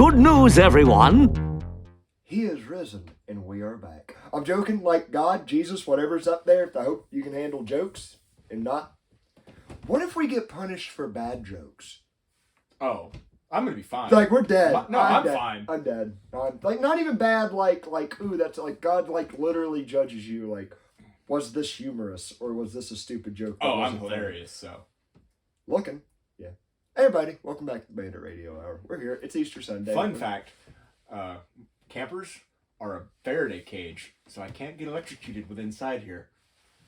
Good news, everyone! He is risen, and we are back. I'm joking, like God, Jesus, whatever's up there. I hope you can handle jokes and not. What if we get punished for bad jokes? Oh, I'm gonna be fine. Like we're dead. I'm dead. fine. I'm dead. Like not even bad. Like ooh, that's like God. Like literally judges you. Like, was this humorous or was this a stupid joke? Oh, I'm hilarious. So, looking, yeah. Hey, everybody, welcome back to the Bandit Radio Hour. We're here. It's Easter Sunday. Fun fact: campers are a Faraday cage, so I can't get electrocuted with inside here.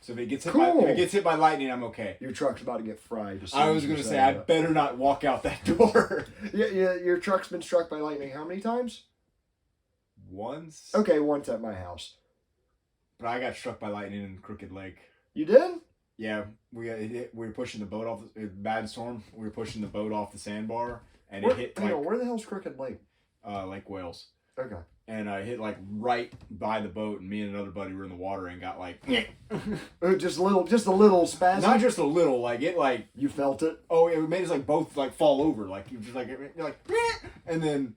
So if it gets hit by lightning, I'm okay. Your truck's about to get fried. I was gonna say I better not walk out that door. Yeah. Your truck's been struck by lightning how many times? Once. Okay, once at my house. But I got struck by lightning in Crooked Lake. You did? Yeah, we were pushing the boat off. Bad storm. We were pushing the boat off the sandbar, and it hit. Where the hell's Crooked Lake? Lake Wales. Okay. And I hit like right by the boat, and me and another buddy were in the water and got like just a little spasm. Not just a little, like it like you felt it. Oh, it made us like both like fall over, like you just like you're like, and then.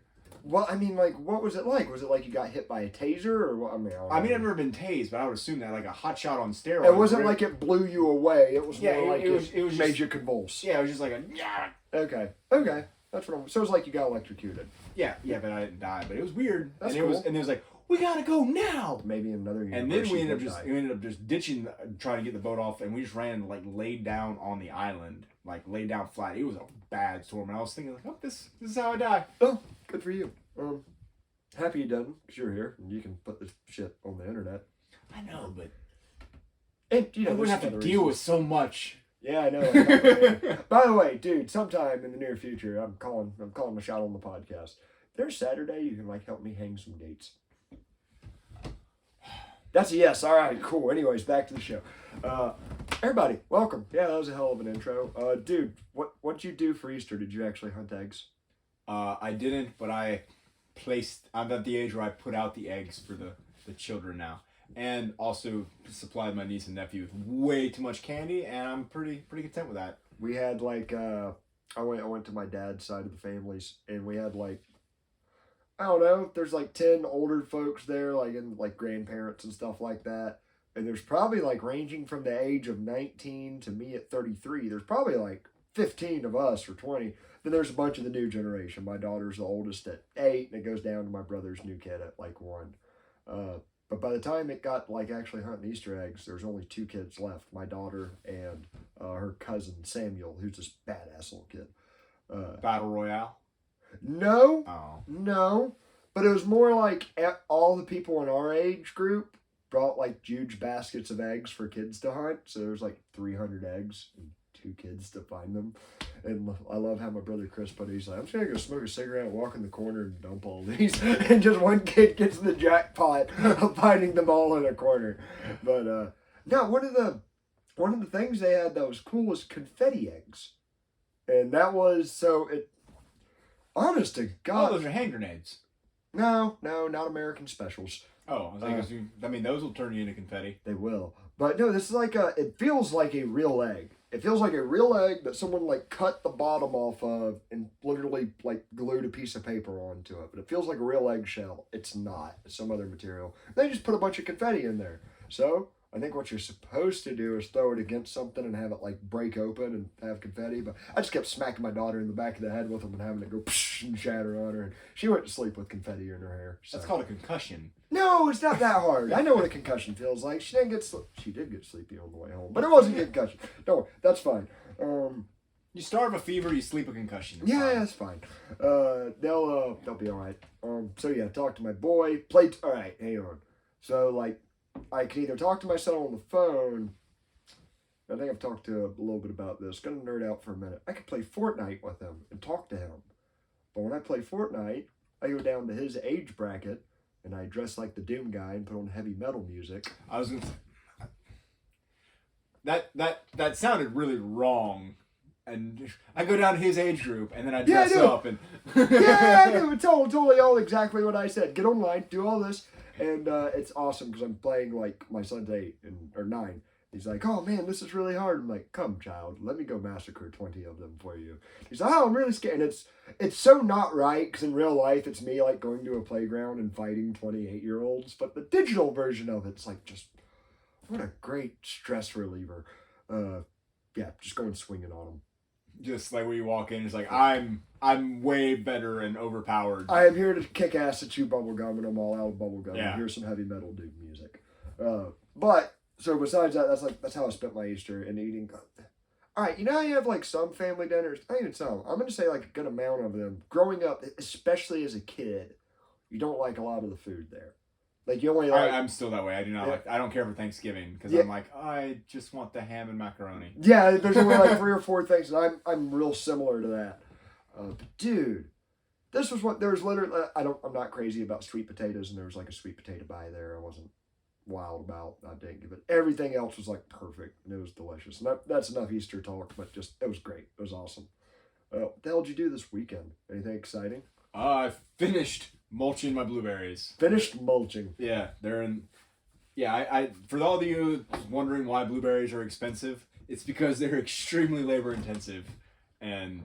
Well, I mean, like, what was it like? Was it like you got hit by a taser, or what? I mean, I've never been tased, but I would assume that like a hot shot on steroids. It wasn't like it blew you away. It was more like it was made you convulse. Yeah, it was just like a yeah. Okay, that's what. So it was like you got electrocuted. Yeah, but I didn't die. But it was weird. That's and cool. It was like, we gotta go now. Maybe another universe. And then we ended up just ditching, trying to get the boat off, and we just ran like laid down on the island, like laid down flat. It was a bad storm, and I was thinking like, oh, this is how I die. Oh, good for you. Happy you done, because you're here and you can put this shit on the internet. I know, but and I wouldn't have to deal with so much. Yeah, I know. By the way, dude, sometime in the near future, I'm calling a shot on the podcast. There's Saturday, you can like help me hang some gates. That's a yes. All right, cool. Anyways, back to the show. Everybody, welcome. Yeah, that was a hell of an intro. Dude, what'd you do for Easter? Did you actually hunt eggs? I didn't, but I'm at the age where I put out the eggs for the children now. And also supplied my niece and nephew with way too much candy, and I'm pretty content with that. We had like I went to my dad's side of the families, and we had like I don't know, there's like 10 older folks there, like and like grandparents and stuff like that. And there's probably like ranging from the age of 19 to me at 33. There's probably like 15 of us or 20. Then there's a bunch of the new generation. My daughter's the oldest at 8, and it goes down to my brother's new kid at like 1. But by the time it got like actually hunting Easter eggs, there's only 2 kids left. My daughter and her cousin Samuel, who's this badass little kid. Battle Royale? No. Oh. No. But it was more like all the people in our age group brought like huge baskets of eggs for kids to hunt. So there's like 300 eggs and 2 kids to find them. And I love how my brother Chris put it. He's like, I'm just going to go smoke a cigarette, walk in the corner, and dump all these. And just one kid gets the jackpot of finding them all in a corner. But no, one of the things they had that was cool was confetti eggs. And that was honest to God. Oh, those are hand grenades. No, not American specials. Oh, I mean, those will turn you into confetti. They will. But no, this is like it feels like a real egg. It feels like a real egg that someone like cut the bottom off of and literally like glued a piece of paper onto it. But it feels like a real eggshell. It's not. It's some other material. They just put a bunch of confetti in there. So I think what you're supposed to do is throw it against something and have it like break open and have confetti. But I just kept smacking my daughter in the back of the head with them and having it go psh and shatter on her. And she went to sleep with confetti in her hair. So. That's called a concussion. No, it's not that hard. I know what a concussion feels like. She did get sleepy on the way home, but it wasn't a concussion. Don't worry, that's fine. You starve a fever, you sleep a concussion. That's fine. They'll be all right. So yeah, talk to my boy. All right, hang on. So like, I can either talk to my son on the phone. I think I've talked to a little bit about this. Gonna nerd out for a minute. I could play Fortnite with him and talk to him, but when I play Fortnite, I go down to his age bracket. And I dress like the Doom guy and put on heavy metal music. I was gonna that sounded really wrong. And I go down to his age group and then I dress up and yeah, I do. Totally all exactly what I said. Get online, do all this, and it's awesome because I'm playing like my son's 8 or 9, He's like, oh man, this is really hard. I'm like, come child, let me go massacre 20 of them for you. He's like, oh, I'm really scared. And it's so not right, because in real life, it's me like going to a playground and fighting 28-year-olds. But the digital version of it's like, just, what a great stress reliever. Yeah, just going swinging on them. Just like when you walk in, it's like, I'm way better and overpowered. I am here to kick ass and chew bubblegum, and I'm all out of bubblegum. Yeah. And here's some heavy metal dude music. But so besides that, that's how I spent my Easter, and eating. All right, you know how you have like some family dinners? Not even some. I'm gonna say like a good amount of them. Growing up, especially as a kid, you don't like a lot of the food there. Like you only like. I'm still that way. I do not like. I don't care for Thanksgiving because Yeah. I'm like, I just want the ham and macaroni. Yeah, there's only like 3 or 4 things, and I'm real similar to that. But dude, this was what there was literally. I'm not crazy about sweet potatoes, and there was like a sweet potato pie there. I wasn't wild about. I didn't give it. Everything else was like perfect, and it was delicious. And that's enough Easter talk, but just it was great. It was awesome. What the hell did you do this weekend? Anything exciting? I finished mulching my blueberries. Finished mulching. Yeah, they're in. Yeah, I for all of you wondering why blueberries are expensive, it's because they're extremely labor intensive, and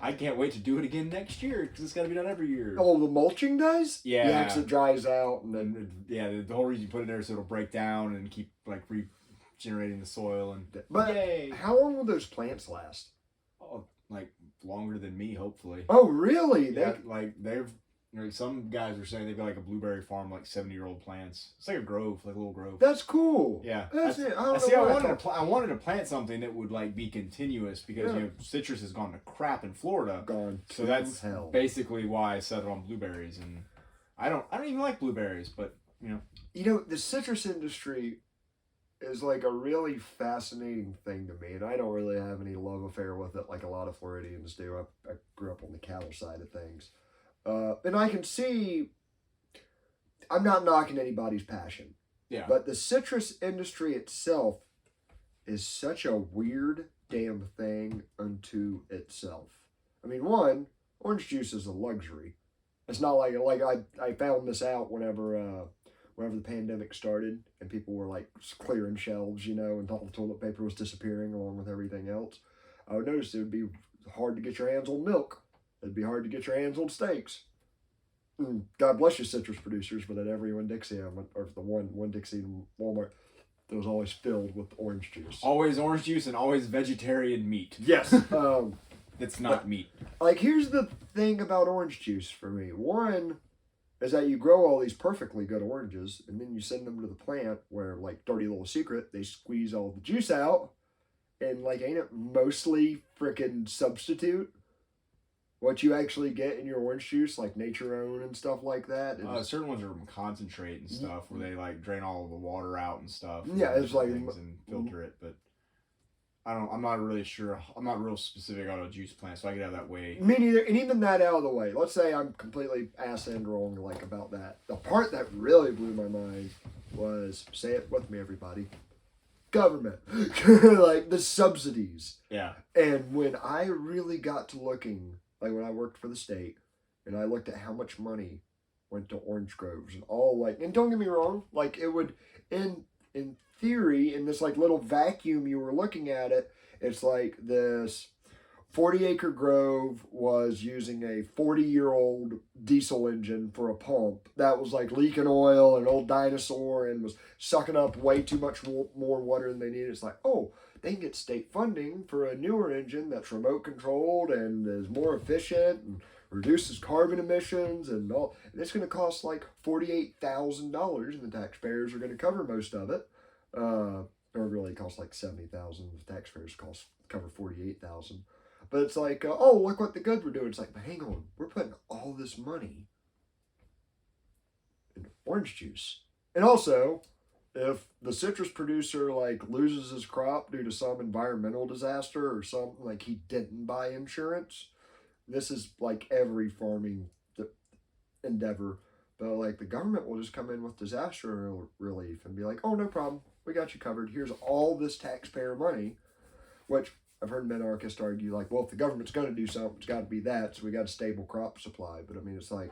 I can't wait to do it again next year because it's got to be done every year. Oh, the mulching does? Yeah. because it dries out, and then And yeah, the whole reason you put it there is so it'll break down and keep like regenerating the soil and. But Yay! how long will those plants last? Oh, like longer than me, hopefully. Oh, really? Yeah, like they've. Some guys are saying they've got like a blueberry farm, like 70-year-old plants. It's like a grove, like a little grove. That's cool. Yeah, That's it. I don't see. know why I wanted to plant something that would like be continuous because Yeah. citrus has gone to crap in Florida. Gone So to that's hell. basically why I settled on blueberries, and I don't even like blueberries, but You know, the citrus industry is like a really fascinating thing to me, and I don't really have any love affair with it like a lot of Floridians do. I grew up on the cattle side of things. And I can see, I'm not knocking anybody's passion. Yeah. But the citrus industry itself is such a weird damn thing unto itself. I mean, one, orange juice is a luxury. It's not like I found this out whenever the pandemic started and people were like clearing shelves, and all the toilet paper was disappearing along with everything else. I would notice it would be hard to get your hands on milk. It'd be hard to get your hands on steaks. God bless you, citrus producers, but at every Winn-Dixie, or the Winn-Dixie in Walmart, that was always filled with orange juice. Always orange juice and always vegetarian meat. Yes. It's not meat. Like, here's the thing about orange juice for me. One is that you grow all these perfectly good oranges, and then you send them to the plant where, like, dirty little secret, they squeeze all the juice out, and, like, ain't it mostly frickin' substitute? What you actually get in your orange juice, like nature own and stuff like that. Certain ones are concentrate and stuff where they like drain all of the water out and stuff. Yeah, and it's like things and filter it, but I'm not really sure. I'm not real specific on a juice plant, so I could have that way. Me neither. And even that out of the way. Let's say I'm completely ass end wrong like about that. The part that really blew my mind was, say it with me, everybody, government, like the subsidies. Yeah. And when I really got to looking. Like when I worked for the state, and I looked at how much money went to orange groves and all like, and don't get me wrong, like it would, in theory, in this like little vacuum you were looking at it, it's like this 40-acre grove was using a 40-year-old diesel engine for a pump that was like leaking oil, an old dinosaur, and was sucking up way too much more water than they needed. It's like, oh, they can get state funding for a newer engine that's remote controlled and is more efficient and reduces carbon emissions and all. And it's going to cost like $48,000, and the taxpayers are going to cover most of it. Or really, it costs like $70,000. The taxpayers cover $48,000. But it's like, oh, look what the good we're doing. It's like, but hang on, we're putting all this money into orange juice, and also, if the citrus producer like loses his crop due to some environmental disaster or something, like he didn't buy insurance, this is like every farming endeavor, but like the government will just come in with disaster relief and be like, oh, no problem, we got you covered, here's all this taxpayer money. Which I've heard minarchists argue like, well, if the government's going to do something, it's got to be that, so we got a stable crop supply. But I mean, it's like,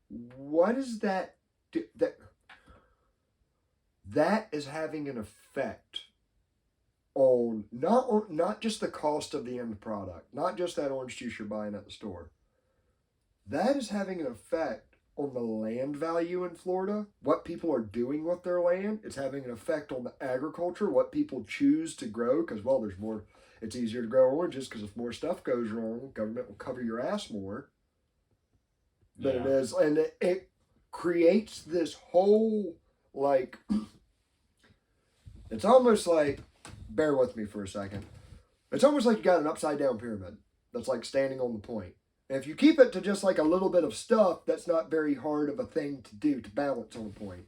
what is that that is having an effect on not just the cost of the end product, not just that orange juice you're buying at the store. That is having an effect on the land value in Florida, what people are doing with their land. It's having an effect on the agriculture, what people choose to grow, because, well, there's more, it's easier to grow oranges because if more stuff goes wrong, government will cover your ass more than it is. And it creates this whole, like, it's almost like, bear with me for a second. It's almost like you got an upside down pyramid that's like standing on the point. And if you keep it to just like a little bit of stuff, that's not very hard of a thing to do to balance on a point.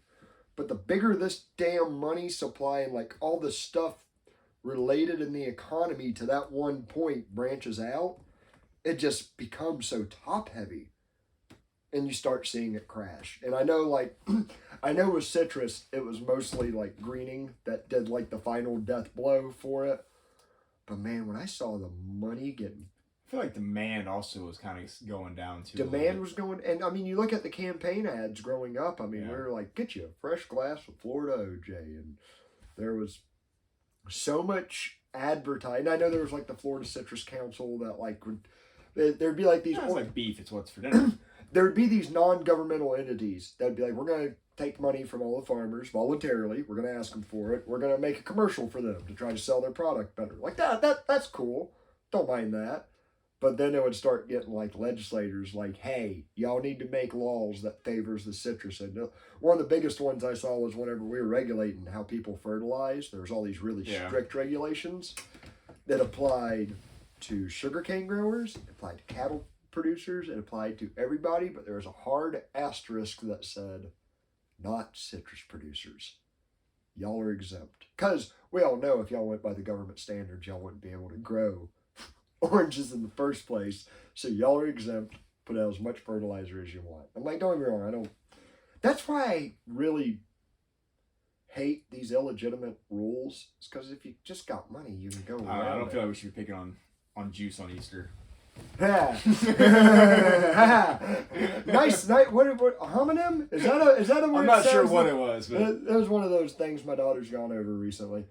But the bigger this damn money supply and like all the stuff related in the economy to that one point branches out, it just becomes so top heavy. And you start seeing it crash. And I know like, I know with citrus, it was mostly like greening that did like the final death blow for it. But man, when I saw the money getting, I feel like demand also was kind of going down too. Demand was going, and I mean, you look at the campaign ads growing up. I mean, we were like, get you a fresh glass of Florida OJ. And there was so much advertising. I know there was like the Florida Citrus Council that like would, there'd be like these. It's like beef, it's what's for dinner. There would be these non-governmental entities that would be like, we're going to take money from all the farmers voluntarily. We're going to ask them for it. We're going to make a commercial for them to try to sell their product better. Like that's cool. Don't mind that. But then it would start getting like legislators like, hey, y'all need to make laws that favors the citrus. And one of the biggest ones I saw was whenever we were regulating how people fertilize, there was all these really strict regulations that applied to sugarcane growers, applied to cattle producers, it applied to everybody, but there was a hard asterisk that said, not citrus producers. Y'all are exempt. Because we all know if y'all went by the government standards, y'all wouldn't be able to grow oranges in the first place. So y'all are exempt. Put out as much fertilizer as you want. I'm like, don't get me wrong, I don't. That's why I really hate these illegitimate rules. It's because if you just got money, you can go around I don't feel like we should be picking on juice on Easter. Nice night. What homonym? Is that a word? I'm not sure what it was, but it was one of those things my daughter's gone over recently.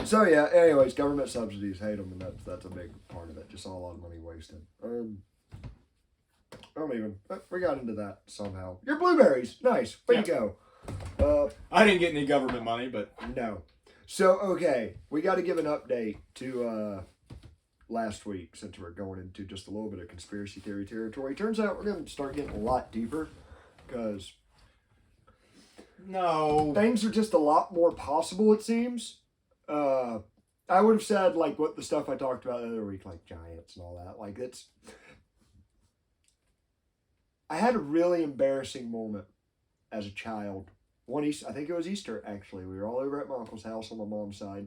So yeah. Anyways, government subsidies, hate them, and that's a big part of it. Just a lot of money wasted. We got into that somehow. Your blueberries, nice. Way to go. I didn't get any government money, but no. So, okay, we got to give an update to last week since we're going into just a little bit of conspiracy theory territory. Turns out we're going to start getting a lot deeper because things are just a lot more possible, it seems. I would have said, like, what the stuff I talked about the other week, like giants and all that. Like, I had a really embarrassing moment as a child. One Easter, I think it was Easter, actually. We were all over at my uncle's house on my mom's side.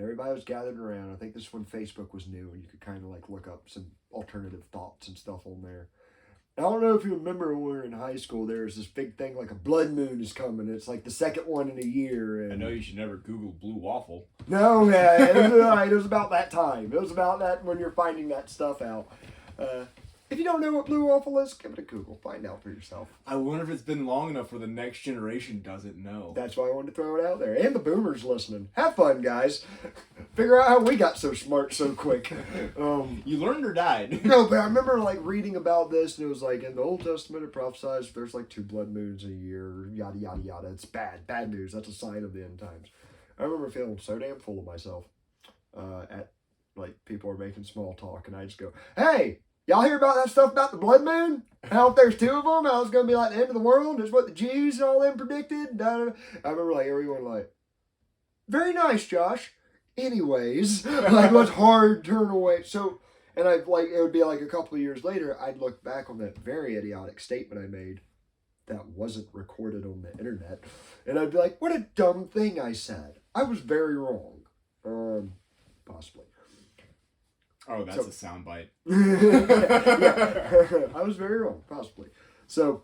Everybody was gathered around. I think this is when Facebook was new and you could kind of like look up some alternative thoughts and stuff on there. I don't know if you remember when we were in high school, there was this big thing like a blood moon is coming. It's like the second one in a year. And I know you should never Google blue waffle. No, yeah, it was about that time. It was about that when you're finding that stuff out. If you don't know what blue waffle is, give it a Google. Find out for yourself. I wonder if it's been long enough where the next generation doesn't know. That's why I wanted to throw it out there. And the boomers listening. Have fun, guys. Figure out how we got so smart so quick. You learned or died? No, but I remember like reading about this, and it was like in the Old Testament it prophesies there's like 2 blood moons a year, yada, yada, yada. It's bad. Bad news. That's a sign of the end times. I remember feeling so damn full of myself at like people are making small talk, and I just go, hey, y'all hear about that stuff about the blood moon? How if there's 2 of them, how it's going to be like the end of the world? That's what the Jews and all them predicted. I remember like everyone like, very nice, Josh. Anyways, like what's hard turn away. So, and I like it would be like a couple of years later, I'd look back on that very idiotic statement I made that wasn't recorded on the internet, and I'd be like, what a dumb thing I said. I was very wrong. Possibly. Oh, that's a soundbite. Yeah. I was very wrong, possibly. So,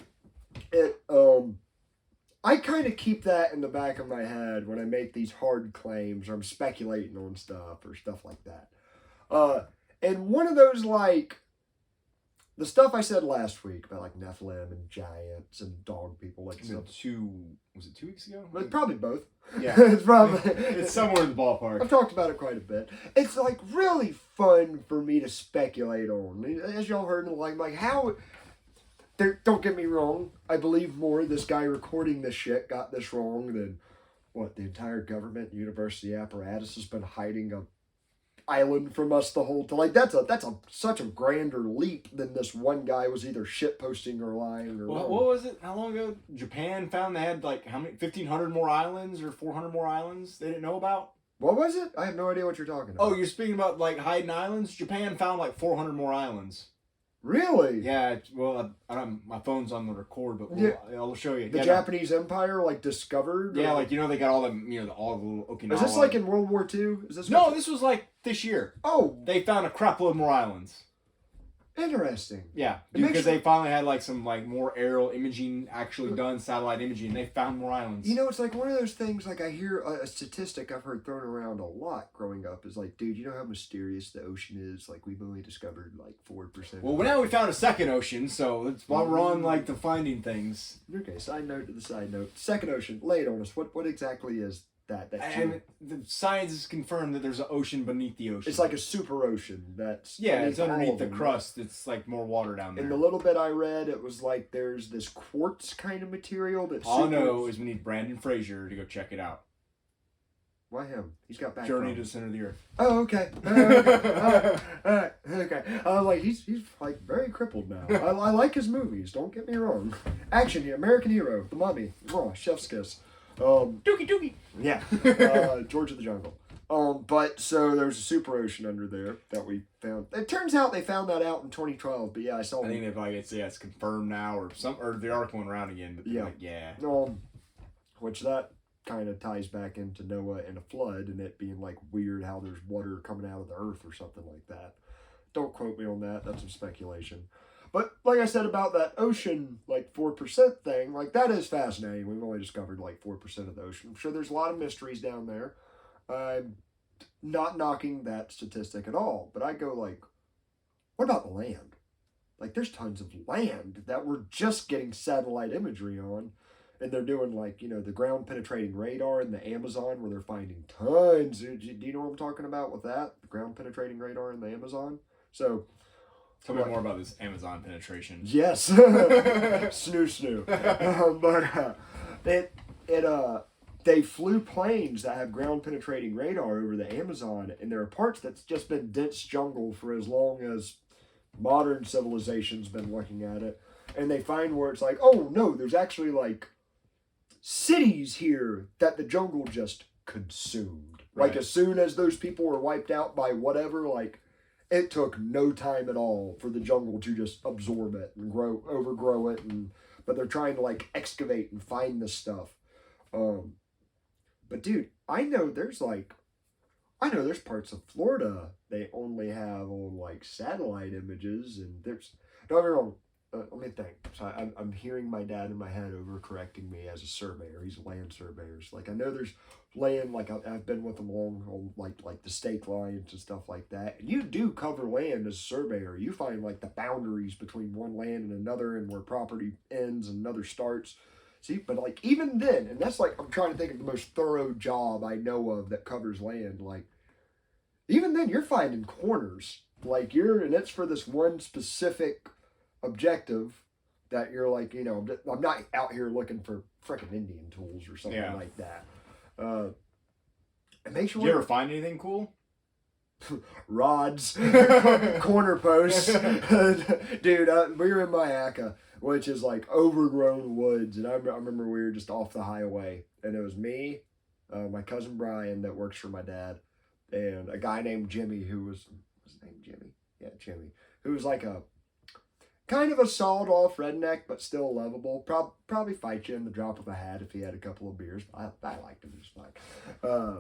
I kind of keep that in the back of my head when I make these hard claims or I'm speculating on stuff or stuff like that. And one of those, like, the stuff I said last week about like Nephilim and giants and dog people, like stuff. Was it 2 weeks ago? But probably both. Yeah. It's probably It's somewhere in the ballpark. I've talked about it quite a bit. It's like really fun for me to speculate on. As y'all heard, like how. Don't get me wrong. I believe more this guy recording this shit got this wrong than what the entire government university apparatus has been hiding a island from us the whole time. Like that's such a grander leap than this one guy was either shit posting or lying or what was it? How long ago? Japan found they had like how many 1,500 more islands or 400 more islands they didn't know about. What was it? I have no idea what you're talking about. Oh, you're speaking about like hiding islands? Japan found like 400 more islands. Really? Yeah. Well, my phone's on the record, but I'll show you. The Japanese Empire like discovered. Yeah, like they got all the all the little Okinawa. Is this like in World War II? Is this? No, this was like this year. Oh, they found a crap load more islands. Interesting. Yeah, because they finally had like some like more aerial imaging actually done, satellite imaging. They found more islands. You know, it's like one of those things. Like I hear a statistic I've heard thrown around a lot growing up is like, dude, you know how mysterious the ocean is? Like we've only discovered like 4%. Well, now we found a second ocean, so that's why we're on like the finding things. Okay, side note to the side note. Second ocean, lay it on us. What exactly is that? And the science has confirmed that there's an ocean beneath the ocean. It's like a super ocean. It's underneath the crust. It's like more water down there. In the little bit I read, it was like there's this quartz kind of material that's. All I know is we need Brandon Fraser to go check it out. Why him? He's got back. Journey to the Center of the Earth. Oh, okay. Okay. Like he's like very crippled now. I like his movies. Don't get me wrong. Action, American Hero, The Mummy, Chef's Kiss. Dookie. Yeah. George of the Jungle. But so there's a super ocean under there that we found. It turns out they found that out in 2012. But yeah, I saw. I think it's confirmed now, or the article went around again. But yeah. Which that kind of ties back into Noah and a flood and it being like weird how there's water coming out of the earth or something like that. Don't quote me on that. That's some speculation. But like I said about that ocean, like 4% thing, like that is fascinating. We've only discovered like 4% of the ocean. I'm sure there's a lot of mysteries down there. I'm not knocking that statistic at all, but I go like, what about the land? Like there's tons of land that we're just getting satellite imagery on. And they're doing like, the ground penetrating radar in the Amazon where they're finding tons. Do you know what I'm talking about with that? The ground penetrating radar in the Amazon? So... Tell me more about this Amazon penetration. Yes. Snoo. They flew planes that have ground penetrating radar over the Amazon, and there are parts that's just been dense jungle for as long as modern civilization's been looking at it. And they find where it's like, oh no, there's actually like cities here that the jungle just consumed. Right. Like as soon as those people were wiped out by whatever, like it took no time at all for the jungle to just absorb it and overgrow it, but they're trying to like excavate and find this stuff. But dude, I know there's parts of Florida they only have on like satellite images, and don't get me wrong. Let me think. So I'm hearing my dad in my head overcorrecting me as a surveyor. He's a land surveyor. So like I know there's land, like I've been with them along like the stake lines and stuff like that. And you do cover land as a surveyor. You find like the boundaries between one land and another, and where property ends and another starts. See, but like even then, and that's like I'm trying to think of the most thorough job I know of that covers land. Like even then, you're finding corners. Like and it's for this one specific objective that you're like, I'm not out here looking for frickin' Indian tools or something like that. It makes you Did you ever find anything cool? Rods, corner posts. Dude, we were in Mayaca, which is like overgrown woods, and I remember we were just off the highway, and it was me, my cousin Brian that works for my dad, and a guy named Jimmy what's his name, Jimmy? Yeah, Jimmy, who was like a kind of a sawed-off redneck, but still lovable. Probably fight you in the drop of a hat if he had a couple of beers. I liked him just fine.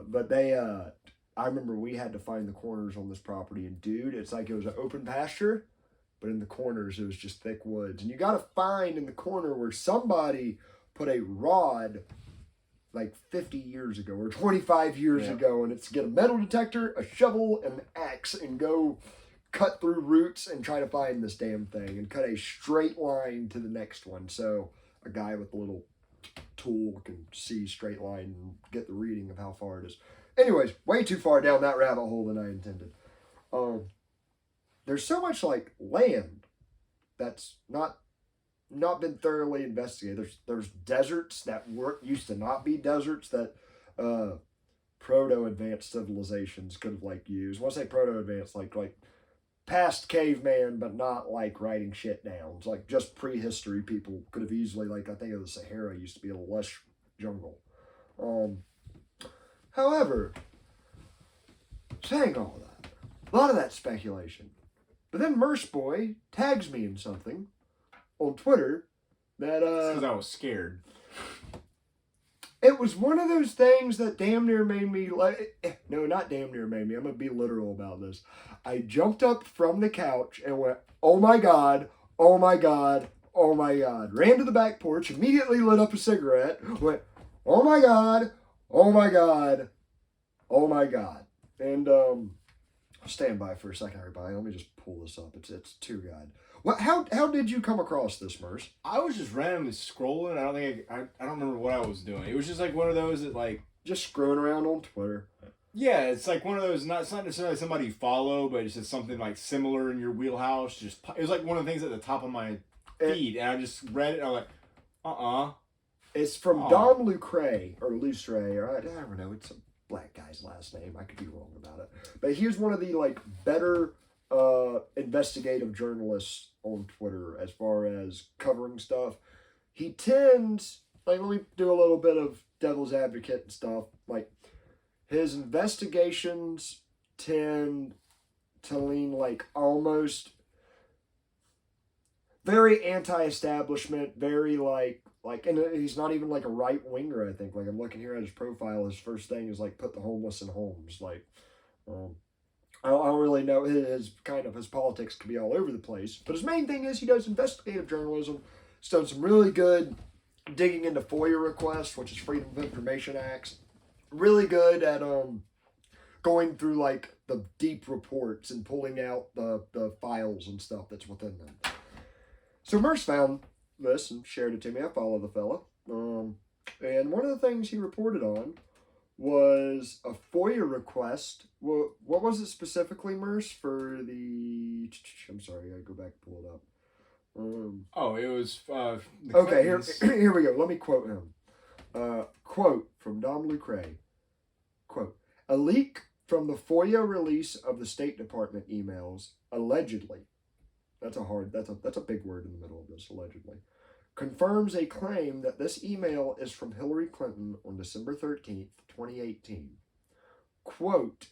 But I remember we had to find the corners on this property, and dude, it's like it was an open pasture, but in the corners it was just thick woods. And you got to find in the corner where somebody put a rod like 50 years ago or 25 years ago, and it's get a metal detector, a shovel, and an axe, and go cut through roots and try to find this damn thing and cut a straight line to the next one. So a guy with a little tool can see straight line and get the reading of how far it is. Anyways, way too far down that rabbit hole than I intended. There's so much like land that's not been thoroughly investigated. There's deserts that used to not be deserts that proto-advanced civilizations could have like used. When I say proto-advanced, like past caveman, but not like writing shit down. It's like just prehistory people could have easily, like, I think of the Sahara used to be a lush jungle. However, saying all that, a lot of that speculation. But then Merce Boy tags me in something on Twitter that because I was scared. It was one of those things that damn near made me like, no, not damn near made me, I'm going to be literal about this. I jumped up from the couch and went, oh my God, oh my God, oh my God. Ran to the back porch, immediately lit up a cigarette, went, oh my God, oh my God, oh my God. And stand by for a second, everybody. Let me just pull this up. It's too good. What? How did you come across this, Merce? I was just randomly scrolling. I don't remember what I was doing. It was just like one of those that like just screwing around on Twitter. Yeah, it's like one of those. It's not necessarily somebody you follow, but it's just something like similar in your wheelhouse. It was like one of the things at the top of my feed, and I just read it. And I'm like, It's from Dom Lucre or Lustre, or I don't know. It's a black guy's last name. I could be wrong about it, but he's one of the like better investigative journalists on Twitter as far as covering stuff. He tends, like, let me do a little bit of devil's advocate and stuff. Like, his investigations tend to lean like almost very anti-establishment, very like, and he's not even like a right winger. I think, like, I'm looking here at his profile. His first thing is like put the homeless in homes. Like, I don't really know, his politics could be all over the place. But his main thing is he does investigative journalism. He's done some really good digging into FOIA requests, which is Freedom of Information Acts. Really good at going through like the deep reports and pulling out the files and stuff that's within them. So Merce found this and shared it to me. I follow the fella. And one of the things he reported on was a FOIA request. What was it specifically, Merce, for the... I'm sorry, I gotta go back and pull it up. It was... okay, here we go. Let me quote him. Quote from Dom Lucre. Quote, a leak from the FOIA release of the State Department emails, allegedly, that's a big word in the middle of this, allegedly, confirms a claim that this email is from Hillary Clinton on December 13th, 2018. Quote,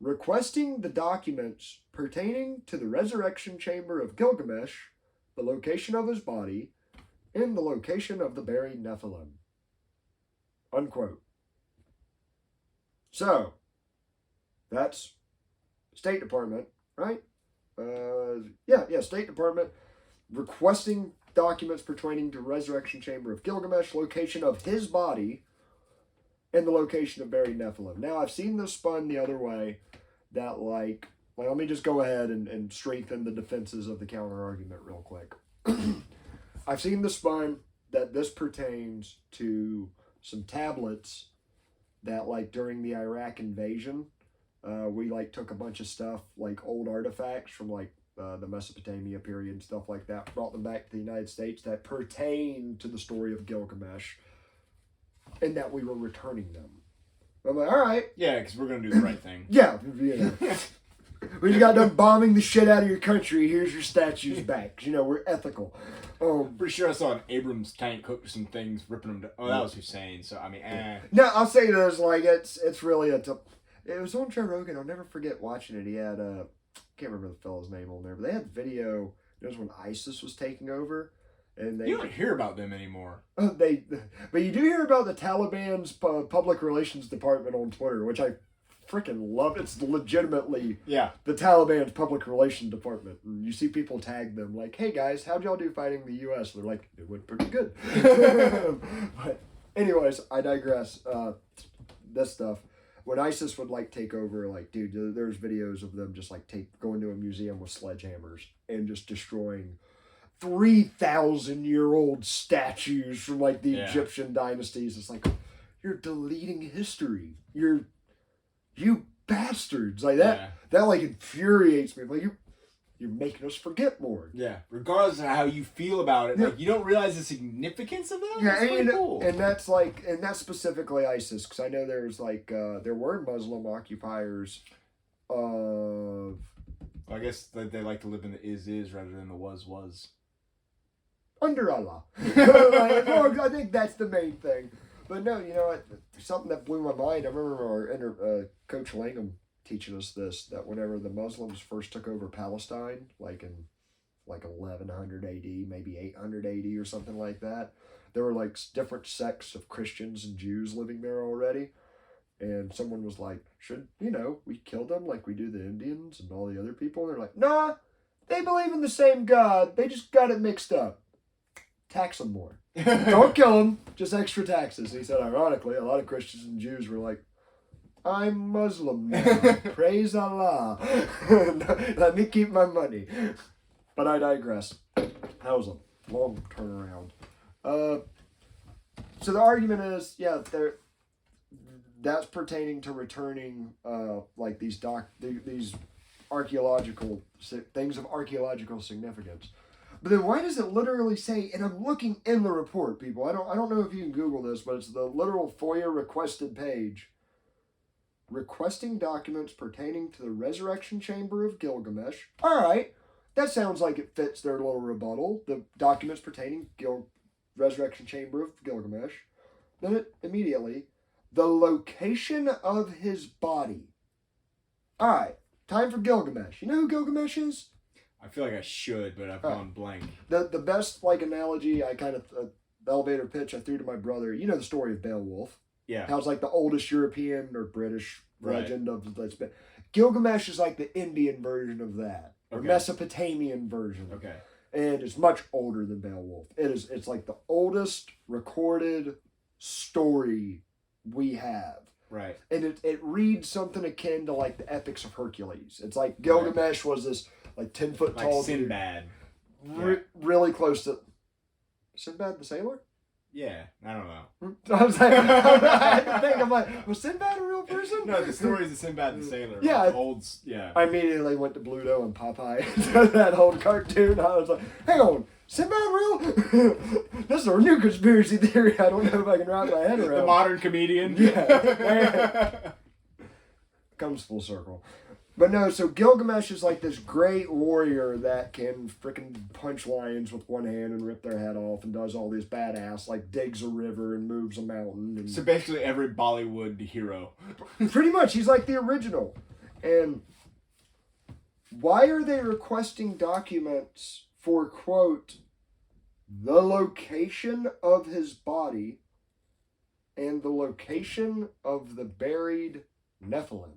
requesting the documents pertaining to the resurrection chamber of Gilgamesh, the location of his body, and the location of the buried Nephilim. Unquote. So, that's State Department, right? State Department requesting documents pertaining to resurrection chamber of Gilgamesh, location of his body, and the location of buried Nephilim. Now, I've seen this spun the other way, that like let me just go ahead and strengthen the defenses of the counter argument real quick. I've seen this spun that this pertains to some tablets that, like, during the Iraq invasion, we like took a bunch of stuff, like old artifacts from like the Mesopotamia period and stuff like that, brought them back to the United States that pertain to the story of Gilgamesh, and that we were returning them. I'm like, all right. Yeah, because we're going to do the right thing. Yeah. We just got done bombing the shit out of your country. Here's your statues back. We're ethical. Pretty sure I saw an Abrams tank cook some things, ripping them to... Oh, that was Hussein, so I mean, No, I'll say this, like, it's really it was on Joe Rogan. I'll never forget watching it. He had, can't remember the fellow's name on there, but they had video. It was when ISIS was taking over. And you don't hear about them anymore. But you do hear about the Taliban's public relations department on Twitter, which I freaking love. It's legitimately the Taliban's public relations department. And you see people tag them like, hey guys, how'd y'all do fighting the U.S.? They're like, it went pretty good. But anyways, I digress. This stuff. when ISIS would like take over, like, dude, there's videos of them just like going to a museum with sledgehammers and just destroying 3,000-year-old statues from like the Egyptian dynasties. It's like, you're deleting history. You bastards. Like that like infuriates me. Like you're making us forget more. Yeah. Regardless of how you feel about it, like you don't realize the significance of that. Yeah, that's cool. And that's specifically ISIS, because I know there's like there were Muslim occupiers of. I guess they like to live in the is rather than the was. Under Allah. I think that's the main thing. But no, you know, something that blew my mind. I remember our Coach Langham teaching us this, that whenever the Muslims first took over Palestine, like in 1100 AD, maybe 800 AD or something like that, there were like different sects of Christians and Jews living there already. And someone was like, should, we kill them like we do the Indians and all the other people? And they're like, nah, they believe in the same God. They just got it mixed up. Tax them more. Don't kill them, just extra taxes. And he said, ironically, a lot of Christians and Jews were like, I'm Muslim now. Praise Allah. Let me keep my money. But I digress. That was a long turnaround. So the argument is, that's pertaining to returning like these archaeological things of archaeological significance. But then why does it literally say, and I'm looking in the report, people, I don't know if you can Google this, but it's the literal FOIA requested page. Requesting documents pertaining to the resurrection chamber of Gilgamesh. All right, that sounds like it fits their little rebuttal. The documents pertaining resurrection chamber of Gilgamesh. Then immediately, the location of his body. All right, time for Gilgamesh. You know who Gilgamesh is? I feel like I should, but I've gone blank. The best analogy I kind of elevator pitch I threw to my brother. You know the story of Beowulf. Yeah. How it's like the oldest European or British legend of that's been. Gilgamesh is like the Indian version of that, or Mesopotamian version. Okay. And it's much older than Beowulf. It's like the oldest recorded story we have. Right. And it reads something akin to like the epics of Hercules. It's like Gilgamesh was this like 10-foot tall Sinbad. Really close to Sinbad the Sailor? Yeah, I don't know. I was like, I had to think, I'm like, was Sinbad a real person? No, the story is of Sinbad the Sailor. Yeah. Like I immediately went to Bluto and Popeye, that old cartoon. I was like, hang on, Sinbad real? This is a new conspiracy theory I don't know if I can wrap my head around. The modern comedian. Yeah. Comes full circle. But no, so Gilgamesh is like this great warrior that can freaking punch lions with one hand and rip their head off and does all this badass, like digs a river and moves a mountain. And so basically every Bollywood hero. Pretty much, he's like the original. And why are they requesting documents for, quote, the location of his body and the location of the buried Nephilim?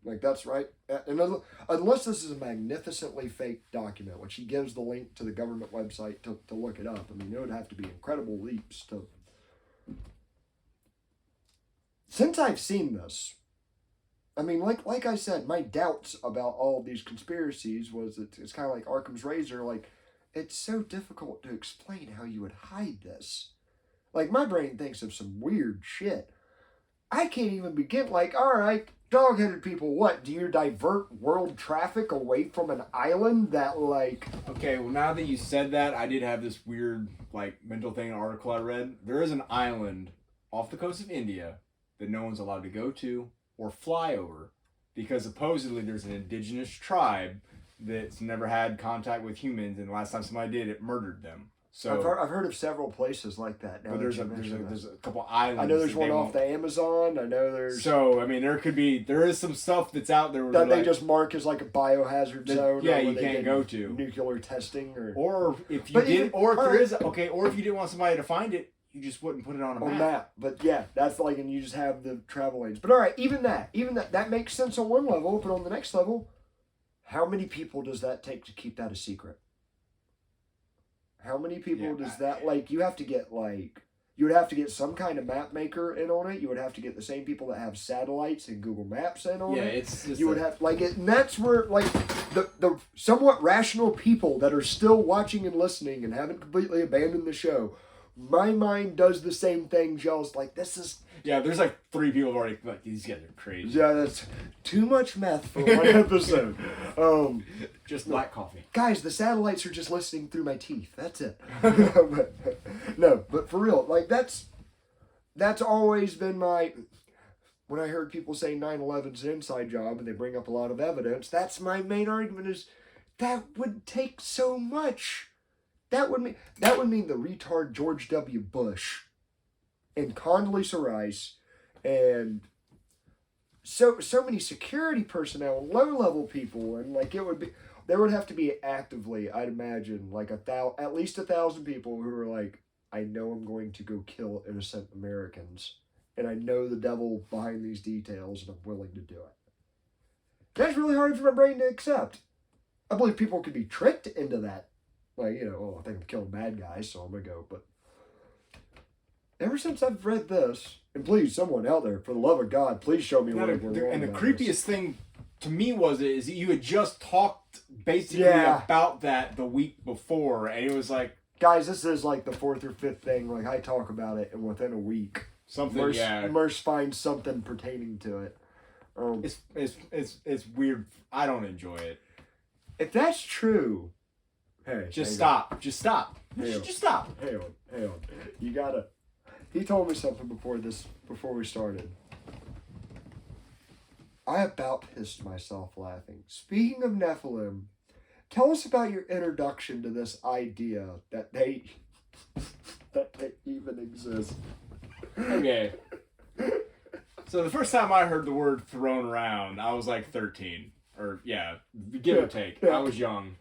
Like, that's right. And unless this is a magnificently fake document, which he gives the link to the government website to look it up. I mean, it would have to be incredible leaps to... Since I've seen this, I mean, like I said, my doubts about all these conspiracies was that it's kind of like Occam's razor. Like, it's so difficult to explain how you would hide this. Like, my brain thinks of some weird shit. I can't even begin, like, all right... Dog-headed people, what? Do you divert world traffic away from an island that, like... Okay, well, now that you said that, I did have this weird, mental thing, article I read. There is an island off the coast of India that no one's allowed to go to or fly over because supposedly there's an indigenous tribe that's never had contact with humans, and the last time somebody did, it murdered them. So I've heard of several places like that. Now but there's a couple islands. I know there's one off the Amazon. I know there's... So, I mean, there is some stuff that's out there that they just mark as like a biohazard zone. Yeah, you can't go to. Nuclear testing or if you did, or if there is, or if you didn't want somebody to find it, you just wouldn't put it on a map. But yeah, that's like, and you just have the travel lanes. But all right, even that makes sense on one level, but on the next level, how many people does that take to keep that a secret? How many people does that, you have to get, You would have to get some kind of map maker in on it. You would have to get the same people that have satellites and Google Maps in on it. Yeah, it's just you would have like it, and that's where like the somewhat rational people that are still watching and listening and haven't completely abandoned the show. My mind does the same thing. Y'all's like, this is. Yeah, there's like 3 people already like, these guys are crazy. Yeah, that's too much meth for one episode. Just black coffee. Guys, the satellites are just listening through my teeth. That's it. But for real, like that's always been my. When I heard people say 9/11's an inside job and they bring up a lot of evidence, that's my main argument is that would take so much. That would mean the retard George W. Bush and Condoleezza Rice and so many security personnel and low-level people, and like there would have to be actively, I'd imagine, like at least 1,000 people who are like, I know I'm going to go kill innocent Americans, and I know the devil behind these details, and I'm willing to do it. That's really hard for my brain to accept. I believe people could be tricked into that. Like, I think I'm killing bad guys, so I'm going to go. But ever since I've read this, and please, someone out there, for the love of God, please show me what we're wrong. And the about creepiest this. thing to me is that you had just talked basically about that the week before, and it was like... Guys, this is like the 4th or 5th thing. Like, I talk about it, and within a week, Merce finds something pertaining to it. It's weird. I don't enjoy it. If that's true... Hey, just stop. Just stop. Just stop. Hang on. You gotta. He told me something before we started. I about pissed myself laughing. Speaking of Nephilim, tell us about your introduction to this idea that they even exist. Okay. So the first time I heard the word thrown around, I was like 13. Or, give or take. I was young.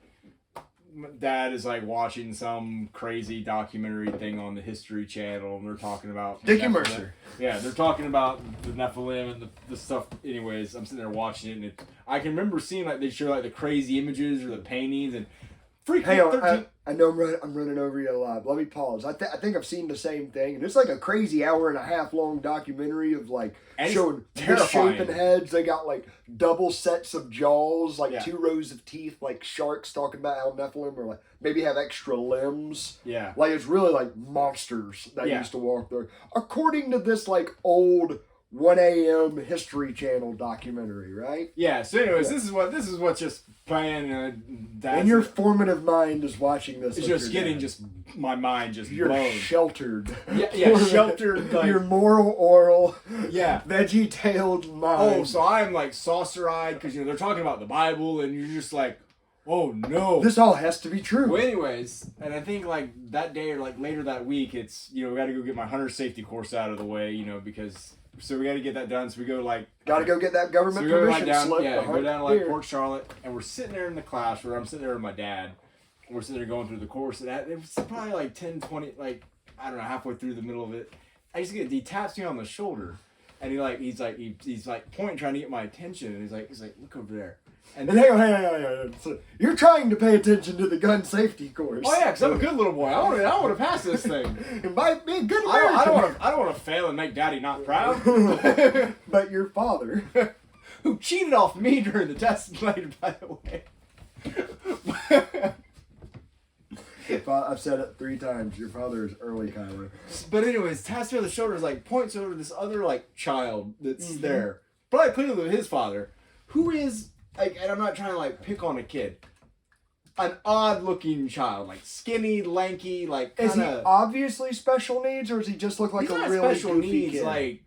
My dad is like watching some crazy documentary thing on the History Channel, and they're talking about Dickie Mercer. Yeah, they're talking about the Nephilim and the stuff. Anyways, I'm sitting there watching it, and I can remember seeing like they show like the crazy images or the paintings and Hang on, I know I'm running over you a lot. Let me pause. I think I've seen the same thing, and it's like a crazy hour-and-a-half long documentary of like showing misshapen heads. They got like double sets of jaws, like 2 rows of teeth, like sharks. Talking about how Nephilim are like maybe have extra limbs. Yeah, like it's really like monsters that used to walk there. According to this like old 1 a.m. History Channel documentary, right? Yeah. So, anyways, this is what's just playing. And your formative mind is watching this. It's just getting my mind just You're blown. Sheltered. Yeah, sheltered. Like, your moral, oral, yeah, veggie-tailed mind. Oh, so I'm like saucer-eyed because they're talking about the Bible, and you're just like, oh no, this all has to be true. Well, anyways, and I think like that day or like later that week, it's we got to go get my hunter safety course out of the way, because. So we got to get that done. So we go Gotta go get that government permission slip. Go down to Port Charlotte, and we're sitting there in the class where I'm sitting there with my dad. And we're sitting there going through the course, and it was probably like 10, 20, like I don't know, halfway through the middle of it. He taps me on the shoulder, and he's pointing, trying to get my attention, and he's like, look over there. And hang on. So you're trying to pay attention to the gun safety course. Oh yeah, because I'm a good little boy. I want to pass this thing. You might be a good American. I don't want to fail and make Daddy not proud. But your father, who cheated off me during the test later, by the way. I've said it 3 times. Your father is early, Kyler. But anyways, taps me on the shoulder, points over to this other child that's there, probably clearly his father, who is. And I'm not trying to pick on a kid. An odd-looking child, skinny, lanky, kinda... Is he obviously special needs, or does he just look like a really special goofy needs, kid?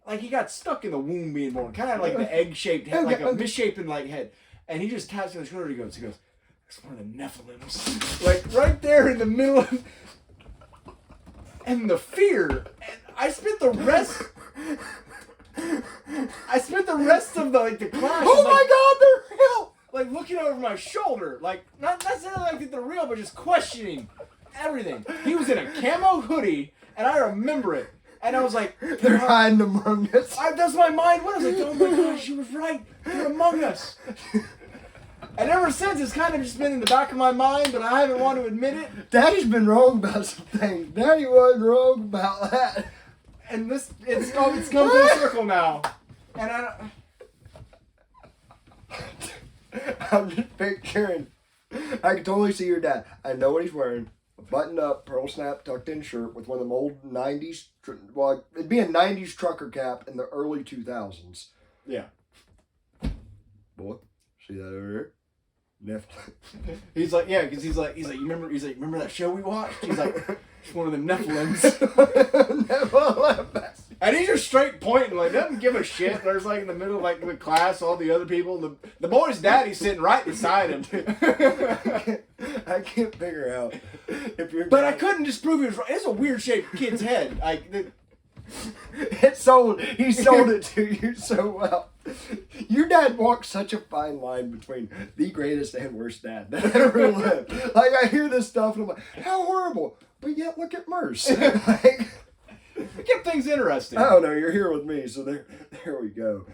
Like he got stuck in the womb being born, kind of like the egg-shaped head, a misshapen head. And he just taps me on the shoulder. He goes, "That's one of the Nephilims." Right there in the middle of... And the fear. And I spent the rest of the class. Oh my God, they're real! Looking over my shoulder, not necessarily that they're real, but just questioning everything. He was in a camo hoodie, and I remember it. And I was like, they're hiding among us. That's my mind. What I was like, oh my gosh, she was right. They're among us. And ever since, it's kind of just been in the back of my mind, but I haven't wanted to admit it. Daddy's been wrong about some things. Daddy wasn't wrong about that. And it's come full circle now. And I'm just picturing. I can totally see your dad. I know what he's wearing. A buttoned up, pearl snap, tucked in shirt with one of them old 90s. Well, it'd be a 90s trucker cap in the early 2000s. yeah. Boy, see that over here? He's like, yeah, because he's like, you remember that show we watched? He's like, it's one of them Nephilims. Nephilim. And he's just straight pointing, like, doesn't give a shit. There's like in the middle of like the class, all the other people. The boy's daddy's sitting right beside him. I can't figure out if you're. But I couldn't disprove he was right. It's a weird shaped kid's head. He sold it to you so well. Your dad walked such a fine line between the greatest and worst dad that ever lived. Like, I hear this stuff and I'm like, how horrible. But yet, look at Merce. Like, We kept things interesting. I don't know. You're here with me, so there we go.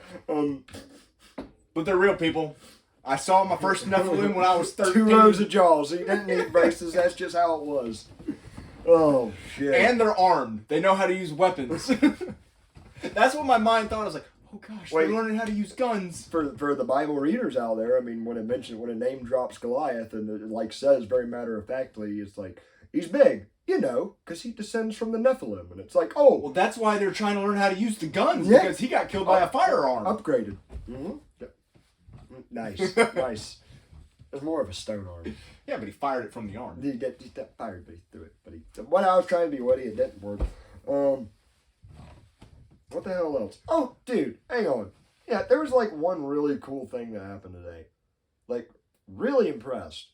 But they're real people. I saw my first Nephilim when I was 13. 2 rows of jaws. He didn't need braces. That's just how it was. Oh shit! And they're armed. They know how to use weapons. That's what my mind thought. I was like, oh gosh, they're learning how to use guns. For the Bible readers out there, I mean, when a name drops Goliath and it like says very matter of factly, it's like he's big, because he descends from the Nephilim, and it's like, oh, Well, that's why they're trying to learn how to use the guns, Yeah. because he got killed by a firearm. upgraded. Mm-hmm. Nice, nice. It's more of a stone arm. Yeah, but he fired it from the arm. He fired, but he threw it. But what I was trying to be witty, it didn't work. What the hell else? Oh, dude, hang on. Yeah, there was like one really cool thing that happened today. Like, really impressed.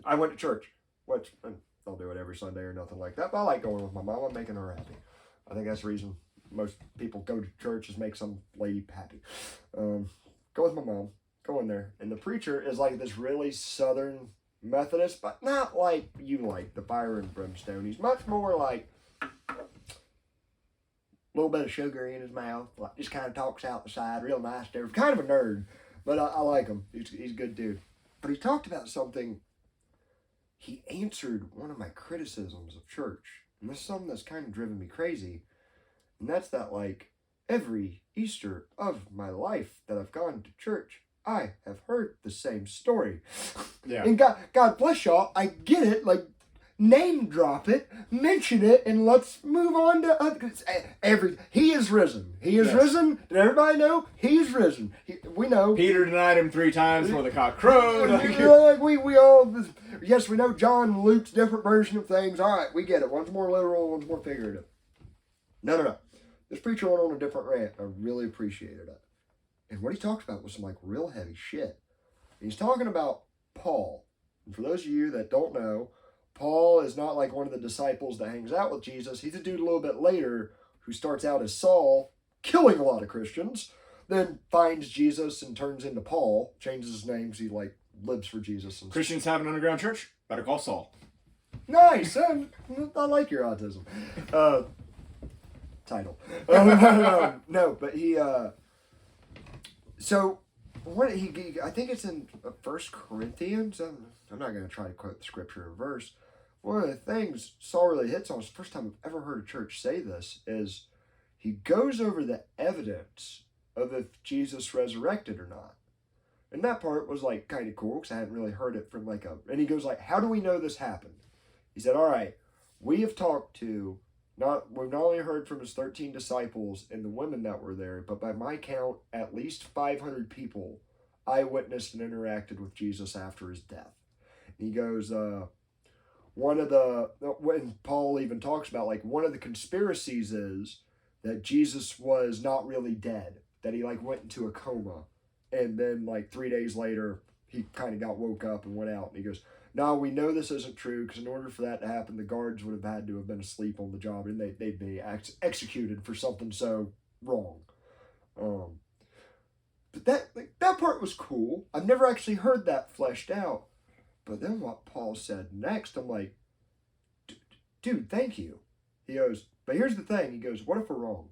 I went to church, which I don't do it every Sunday or nothing like that, but I like going with my mom. I'm making her happy. I think that's the reason most people go to church, is make some lady happy. Go with my mom. Go in there. And the preacher is like this really Southern Methodist, but not like you like, the fire and brimstone. He's much more like a little bit of sugar in his mouth. Like, just kind of talks out the side, real nice dude. Kind of a nerd, but I like him. He's a good dude. But he talked about something. He answered one of my criticisms of church. And this is something that's kind of driven me crazy. And that's that, like, every Easter of my life that I've gone to church, I have heard the same story. Yeah. And God bless y'all, I get it, like, name drop it, mention it, and let's move on to he is risen. He is risen. Did everybody know? He's risen. We know. Peter denied him 3 times before the cock crowed. Like, we all, yes, we know John and Luke's different version of things. All right, we get it. One's more literal, one's more figurative. No. This preacher went on a different rant. I really appreciated it. And what he talked about was some like real heavy shit. He's talking about Paul. And for those of you that don't know, Paul is not like one of the disciples that hangs out with Jesus. He's a dude a little bit later who starts out as Saul, killing a lot of Christians, then finds Jesus and turns into Paul, changes his name because he like lives for Jesus. And Christians have an underground church? Better call Saul. Nice. I like your autism. Title. No, but he. So what he? I think it's in 1 Corinthians. I'm not going to try to quote the scripture or verse. One of the things Saul really hits on, it's the first time I've ever heard a church say this, is he goes over the evidence of if Jesus resurrected or not. And that part was like kind of cool because I hadn't really heard it from and he goes like, how do we know this happened? He said, all right, we have talked to, we've not only heard from his 13 disciples and the women that were there, but by my count, at least 500 people eyewitnessed and interacted with Jesus after his death. He goes, when Paul even talks about, like, one of the conspiracies is that Jesus was not really dead, that he, like, went into a coma, and then, like, 3 days later, he kind of got woke up and went out, and he goes, no, we know this isn't true, because in order for that to happen, the guards would have had to have been asleep on the job, and they'd be executed for something so wrong. But that part was cool. I've never actually heard that fleshed out. But then what Paul said next, I'm like, dude, thank you. He goes, but here's the thing. He goes, what if we're wrong?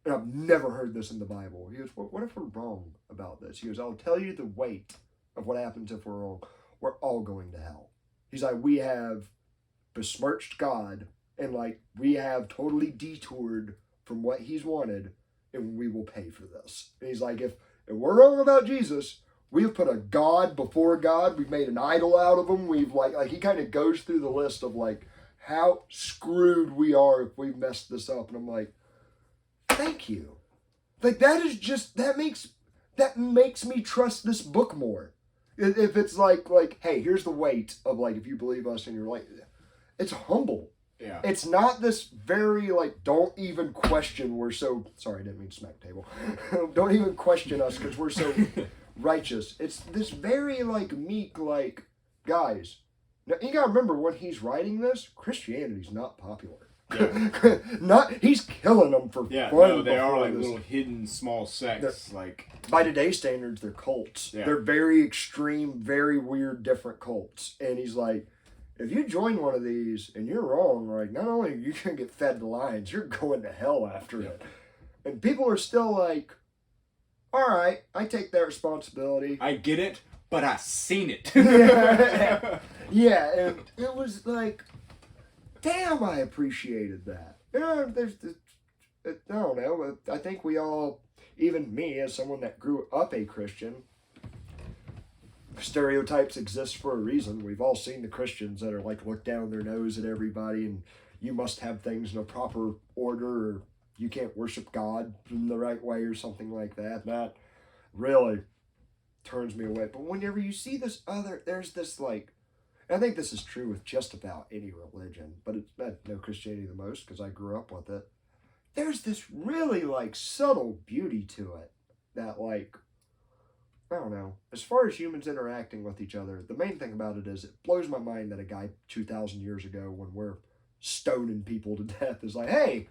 and I've never heard this in the Bible. He goes, what if we're wrong about this? He goes, I'll tell you the weight of what happens if we're wrong. We're all going to hell. He's like, we have besmirched God, and like we have totally detoured from what he's wanted, and we will pay for this. And he's like, if we're wrong about Jesus, we've put a God before God. We've made an idol out of him. We've like he kind of goes through the list of like how screwed we are if we messed this up. And I'm like, thank you. Like that makes me trust this book more. If it's like, hey, here's the weight of like, if you believe us and you're like, it's humble. Yeah. It's not this very like, don't even question. We're so, sorry, I didn't mean smack table. Don't even question us because we're so righteous. It's this very like meek, like, guys, now you gotta remember when he's writing this, Christianity's not popular. Yeah. He's killing them for fun. No, they are like little hidden small sects. Like by today's standards, they're cults. Yeah. They're very extreme, very weird, different cults. And he's like, if you join one of these and you're wrong, like not only are you gonna get fed to lions, you're going to hell after it. And people are still like, all right, I take that responsibility. I get it, but I seen it. Yeah, and it was like, damn, I appreciated that. Yeah, I don't know. I think we all, even me as someone that grew up a Christian, stereotypes exist for a reason. We've all seen the Christians that are like look down their nose at everybody and you must have things in a proper order or you can't worship God in the right way or something like that. That really turns me away. But whenever you see this there's this like, I think this is true with just about any religion, but it's not Christianity the most because I grew up with it. There's this really like subtle beauty to it that like, I don't know, as far as humans interacting with each other, the main thing about it is it blows my mind that a guy 2,000 years ago when we're stoning people to death is like, hey,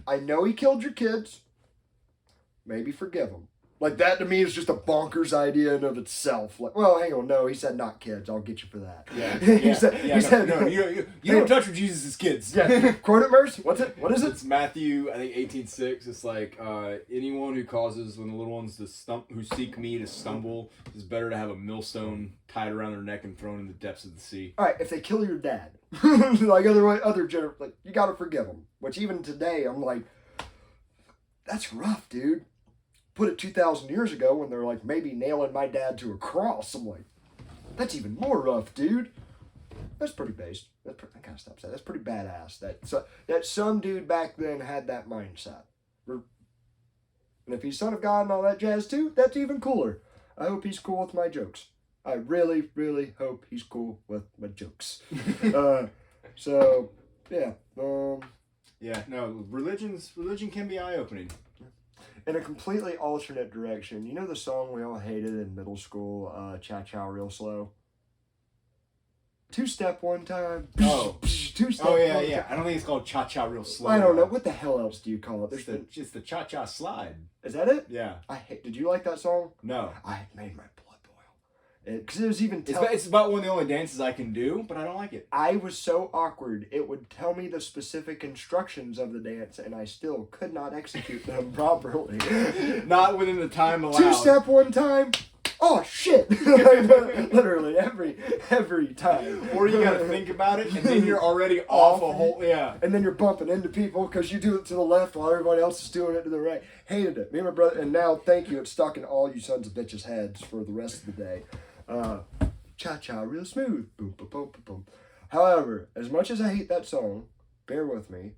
I know he killed your kids, maybe forgive him. Like, that to me is just a bonkers idea in of itself. Like, well, hang on, no, he said not kids. I'll get you for that. Yeah. he said, no, you don't touch with Jesus' kids. Yeah. Quote it, Merce. What's it? What is it? It's Matthew, I think 18:6. It's like, anyone who causes when the little ones who seek me to stumble, is better to have a millstone tied around their neck and thrown in the depths of the sea. All right, if they kill your dad, like like you got to forgive them. Which even today, I'm like, that's rough, dude. Put it 2,000 years ago when they're like maybe nailing my dad to a cross. I'm like, that's even more rough, dude. That's pretty based. That kind of stuff. That's pretty badass. That some dude back then had that mindset. And if he's son of God and all that jazz too, that's even cooler. I hope he's cool with my jokes. I really, really hope he's cool with my jokes. So, yeah. Yeah, no, religion can be eye-opening. In a completely alternate direction, you know the song we all hated in middle school, Cha-Cha Real Slow? Two-step one time. Oh. Two-step Oh, yeah, one yeah. time. I don't think it's called Cha-Cha Real Slow. I don't know. What the hell else do you call it? It's just the Cha-Cha Slide. Is that it? Yeah. Did you like that song? No. I made my blood boil. Because it was even... It's about one of the only dances I can do, but I don't like it. I was so awkward. It would tell me the specific instructions of the dance, and I still could not execute them properly. Not within the time allowed. Two-step one time. Oh, shit. Literally, every time. Or you gotta think about it, and then you're already off a whole... Yeah. And then you're bumping into people because you do it to the left while everybody else is doing it to the right. Hated it. Me and my brother... And now, thank you, it's stuck in all you sons of bitches' heads for the rest of the day. Cha-cha, real smooth. Boom, boom, boom, boom, boom. However, as much as I hate that song, bear with me,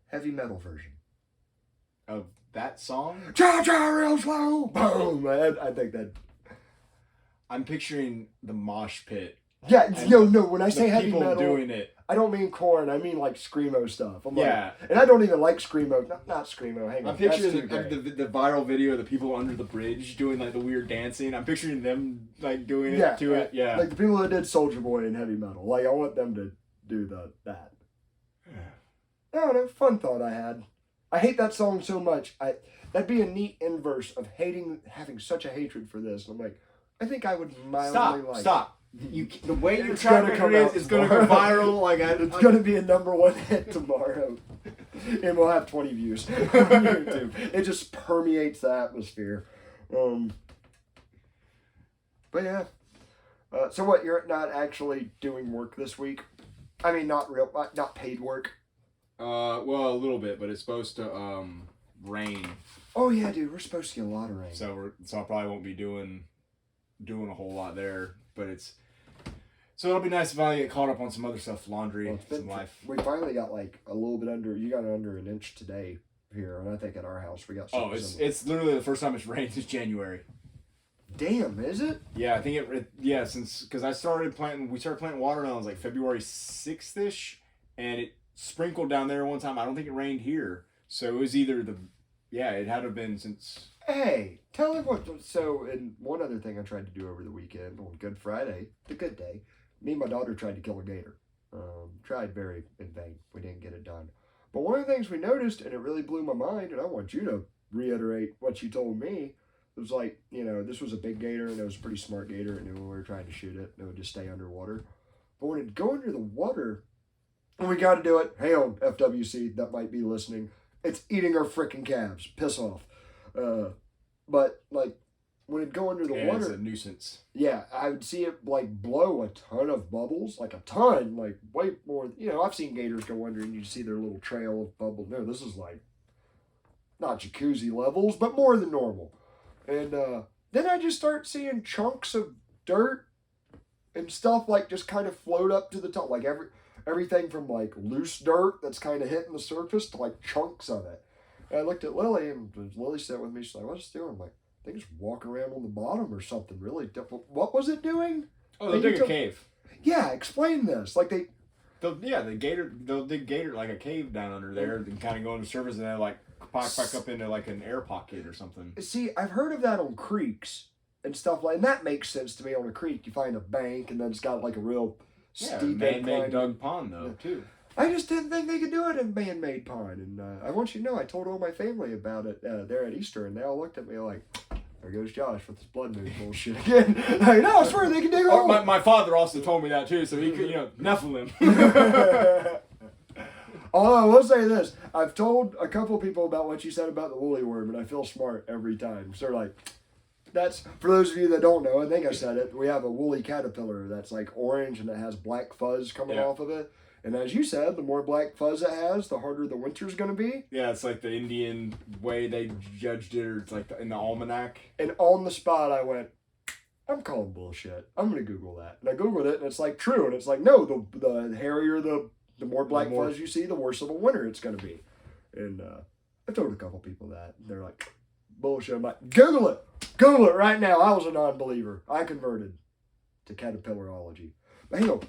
heavy metal version. Of that song? Cha-cha, real slow. Boom. I think that... I'm picturing the mosh pit. Yeah, no, when I say heavy metal... doing it. I don't mean Korn, I mean like Screamo stuff. I'm yeah. Like, and I don't even like Screamo. Not Screamo, hang on. I'm picturing the viral video of the people under the bridge doing like the weird dancing. I'm picturing them like doing it to it. Yeah. Like the people that did Soulja Boy in heavy metal. Like I want them to do that. I don't know, fun thought I had. I hate that song so much. That'd be a neat inverse of having such a hatred for this. I'm like, I think I would mildly like Stop. The way your It's track gonna come record out is going to go tomorrow. viral. Like It's going to be a #1 hit tomorrow. And we'll have 20 views on YouTube. It just permeates the atmosphere. But yeah. So what, you're not actually doing work this week? I mean, not paid work. Well, a little bit, but it's supposed to rain. Oh yeah, dude, we're supposed to get a lot of rain. So I probably won't be doing a whole lot there, but so it'll be nice if I get caught up on some other stuff, laundry, some life. We finally got like a little bit under. You got under an inch today here, and I think at our house we got. It's literally the first time it's rained since January. Damn, is it? Yeah, I think because we started planting watermelons like February 6th ish, and it sprinkled down there one time. I don't think it rained here, so it was either it had to have been since. Hey, tell him what. So, and one other thing I tried to do over the weekend on Good Friday, the good day, me and my daughter tried to kill a gator. Tried very in vain. We didn't get it done. But one of the things we noticed, and it really blew my mind, and I want you to reiterate what you told me. It was like, this was a big gator, and it was a pretty smart gator. It knew when we were trying to shoot it, and it would just stay underwater. But when it'd go under the water, and we got to do it. Hey, on FWC, that might be listening. It's eating our freaking calves. Piss off. But like when it'd go under the water, it's a nuisance. Yeah, I would see it like blow a ton of bubbles, like a ton, like way more. I've seen gators go under and you see their little trail of bubbles. No, this is like not jacuzzi levels, but more than normal. And then I just start seeing chunks of dirt and stuff like just kind of float up to the top, like everything from like loose dirt that's kind of hitting the surface to like chunks of it. And I looked at Lily, and Lily sat with me. She's like, "What's it doing?" I'm like, "I think it's walking around on the bottom or something really difficult." What was it doing? Oh, they'll dig a cave. Yeah, explain this. Like they'll dig gator like a cave down under there and kind of go into surface and then like pop back up into like an air pocket or something. See, I've heard of that on creeks and stuff and that makes sense to me. On a creek, you find a bank and then it's got like a real steep man-made dug pond though too. I just didn't think they could do it in man-made pond, and I want you to know I told all my family about it there at Easter, and they all looked at me like, "There goes Josh with this blood moon bullshit again." Like, no, I swear they can dig a hole. My father also told me that too, so he could, Nephilim. Although I will say this, I've told a couple of people about what you said about the woolly worm, and I feel smart every time. So like, that's, for those of you that don't know, I think I said it, we have a woolly caterpillar that's like orange and it has black fuzz coming off of it. And as you said, the more black fuzz it has, the harder the winter's going to be. Yeah, it's like the Indian way they judged it, or it's like in the almanac. And on the spot, I went, I'm calling bullshit. I'm going to Google that. And I Googled it, and it's like true. And it's like, no, the hairier, the more black fuzz you see, the worse of a winter it's going to be. And I told a couple people that. And they're like, bullshit. I'm like, Google it. Google it right now. I was a non-believer. I converted to caterpillarology. But hang on.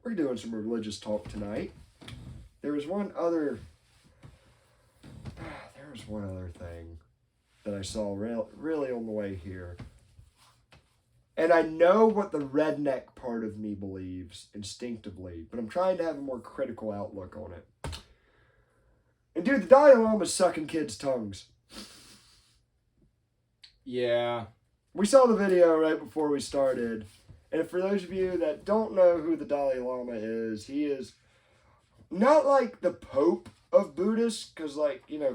We're doing some religious talk tonight. There was one other thing that I saw really on the way here. And I know what the redneck part of me believes instinctively, but I'm trying to have a more critical outlook on it. And dude, the Dalai Lama's sucking kids' tongues. Yeah. We saw the video right before we started. And for those of you that don't know who the Dalai Lama is, he is not like the Pope of Buddhists, because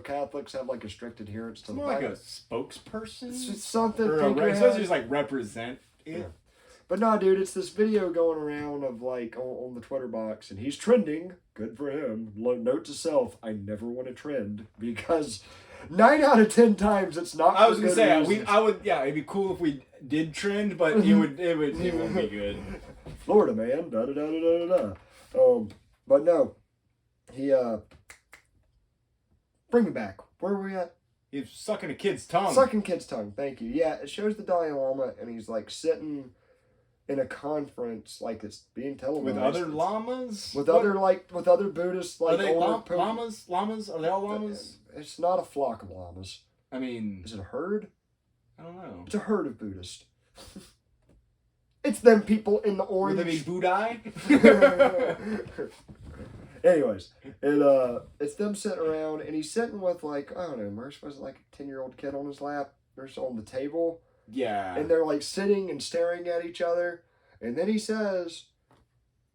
Catholics have like a strict adherence to the Bible. Bible. Like a spokesperson? It's something. It's supposed to just like represent it. Yeah. But no, dude, it's this video going around of like on the Twitter box, and he's trending. Good for him. Note to self: I never want to trend because 9 out of 10 times it's not. I was gonna say it'd be cool if we did trend, but it won't be good. Florida man, da da da da da da. But no, he bring me back. Where were we at? He's sucking a kid's tongue. Sucking kid's tongue. Thank you. Yeah, it shows the Dalai Lama, and he's like sitting in a conference, like it's being televised with other llamas, with other Buddhists. Like, are they llamas? Llamas? Are they all llamas? It's not a flock of llamas. I mean, is it a herd? I don't know. It's a herd of Buddhists. It's them people in the orange. Would they be Budai? Anyways, it's them sitting around, and he's sitting with like, I don't know, was it like a 10-year-old kid on his lap? They're on the table. Yeah. And they're like sitting and staring at each other. And then he says,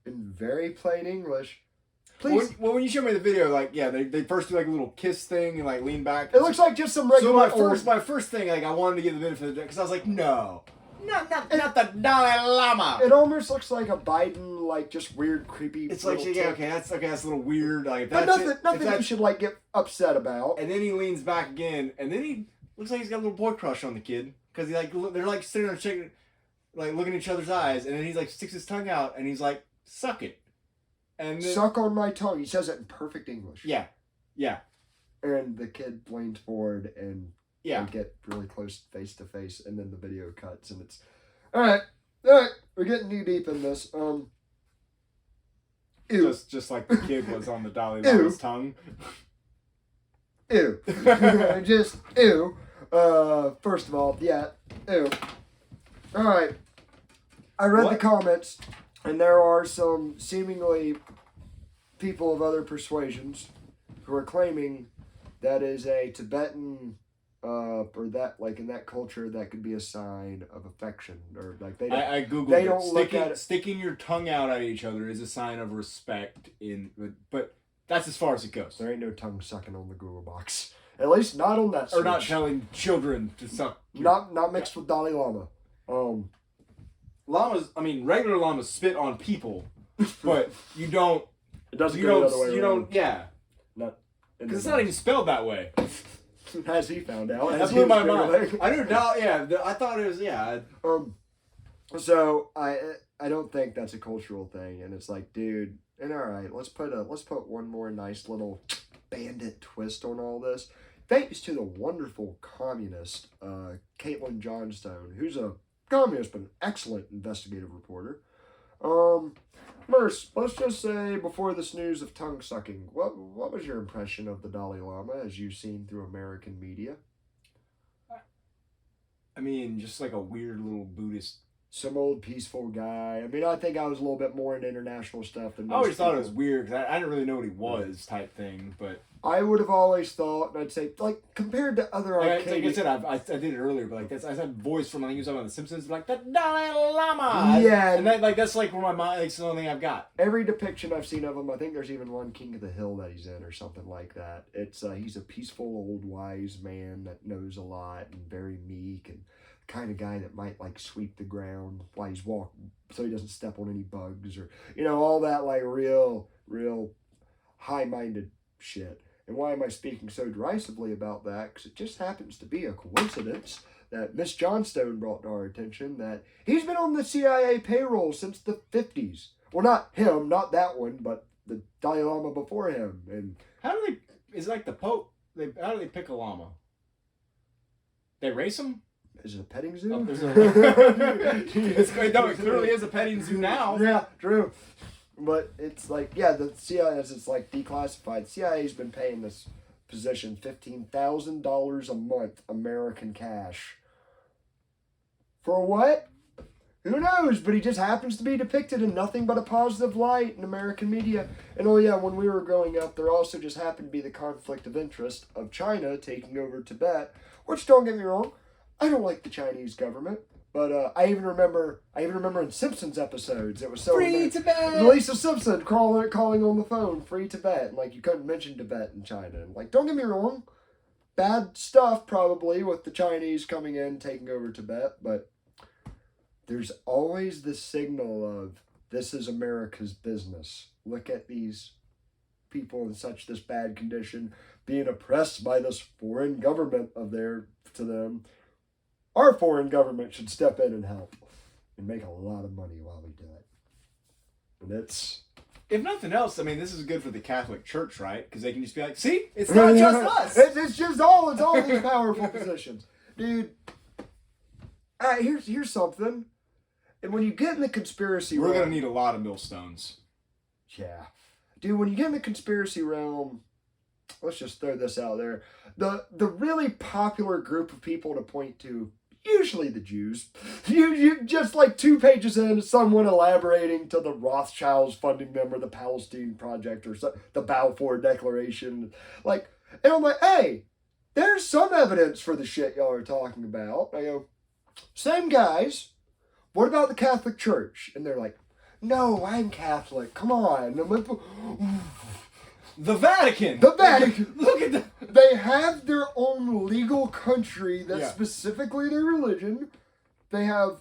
in very plain English, please. When you show me the video, like, yeah, they first do like a little kiss thing and like lean back. It looks like just some regular. So my first thing, like, I wanted to give the benefit of the doubt because I was like, no, not the Dalai Lama. It almost looks like a Biden, like just weird, creepy. It's like, yeah, that's a little weird. Like, but nothing you should like get upset about. And then he leans back again, and then he looks like he's got a little boy crush on the kid because they're like sitting there shaking, like looking at each other's eyes, and then he's like sticks his tongue out, and he's like, suck it. And then, suck on my tongue. He says it in perfect English. Yeah. And the kid leans forward and they get really close face to face, and then the video cuts, and it's all right. We're getting knee deep in this. Ew. Just like the kid was on the Dalai Lama's tongue. Ew. Just ew. First of all, yeah, ew. All right. I read the comments, and there are some seemingly people of other persuasions who are claiming that is a Tibetan, or that, like, in that culture, that could be a sign of affection, or like they don't. I googled they it. don't look at it. Sticking your tongue out at each other is a sign of respect. But that's as far as it goes. There ain't no tongue sucking on the Google box. At least not on that. Or not telling children to suck. Not mixed with Dalai Lama. Llamas. I mean, regular llamas spit on people, but you don't. It doesn't go the other way around. You don't. Yeah. Not. Because it's not even spelled that way. As he found out. That blew my mind. I knew I thought it was, yeah. So I don't think that's a cultural thing, and it's like, dude, and all right, let's put one more nice little bandit twist on all this. Thanks to the wonderful communist, Caitlin Johnstone, who's a communist but an excellent investigative reporter. Merce, let's just say, before this news of tongue sucking, what was your impression of the Dalai Lama as you've seen through American media? I mean, just like a weird little Buddhist. Some old peaceful guy. I mean, I think I was a little bit more into international stuff than most I always thought people. it was weird because I didn't really know what he was, type thing. But I would have always thought, and I'd say, like, compared to other like I said, I did it earlier, but like I said, voice from, I think he was on The Simpsons, like the Dalai Lama. Yeah, and that's like where my mind. It's the only thing I've got. Every depiction I've seen of him, I think there's even one King of the Hill that he's in or something like that. It's he's a peaceful old wise man that knows a lot and very meek and kind of guy that might like sweep the ground while he's walking so he doesn't step on any bugs or all that like real high-minded shit. And why am I speaking so derisively about that? Because it just happens to be a coincidence that Miss Johnstone brought to our attention that he's been on the CIA payroll since the 50s. Well, not him, not that one, but the Dalai Lama before him. And how do they? Is it like the Pope? How do they pick a llama? They race them. Is it a petting zoo? Oh, it clearly is a petting zoo now. Yeah, true. But it's like, yeah, the CIA, as it's like declassified, the CIA's been paying this position $15,000 a month, American cash. For what? Who knows? But he just happens to be depicted in nothing but a positive light in American media. And oh yeah, when we were growing up, there also just happened to be the conflict of interest of China taking over Tibet, which, don't get me wrong, I don't like the Chinese government. But I even remember in Simpsons episodes, it was so free Tibet. Lisa Simpson calling on the phone, free Tibet, and like you couldn't mention Tibet in China. And like, don't get me wrong, bad stuff probably with the Chinese coming in taking over Tibet, but there's always the signal of this is America's business. Look at these people in this bad condition being oppressed by this foreign government to them. Our foreign government should step in and help and make a lot of money while we do it. And it's... If nothing else, I mean, this is good for the Catholic Church, right? Because they can just be like, see? It's not just us! It's all these powerful positions. Dude, here's something. And when you get in the conspiracy realm... We're going to need a lot of millstones. Yeah. Dude, when you get in the conspiracy realm... Let's just throw this out there. The really popular group of people to point to... Usually the Jews. You just like 2 pages in, someone elaborating to the Rothschilds funding them or the Palestine Project or the Balfour Declaration. Like, and I'm like, hey, there's some evidence for the shit y'all are talking about. I go, same guys what about the Catholic Church? And they're like, no, I'm Catholic. Come on. And I'm like, The Vatican. the Vatican. Look at that. They have their own legal country that's specifically their religion. They have,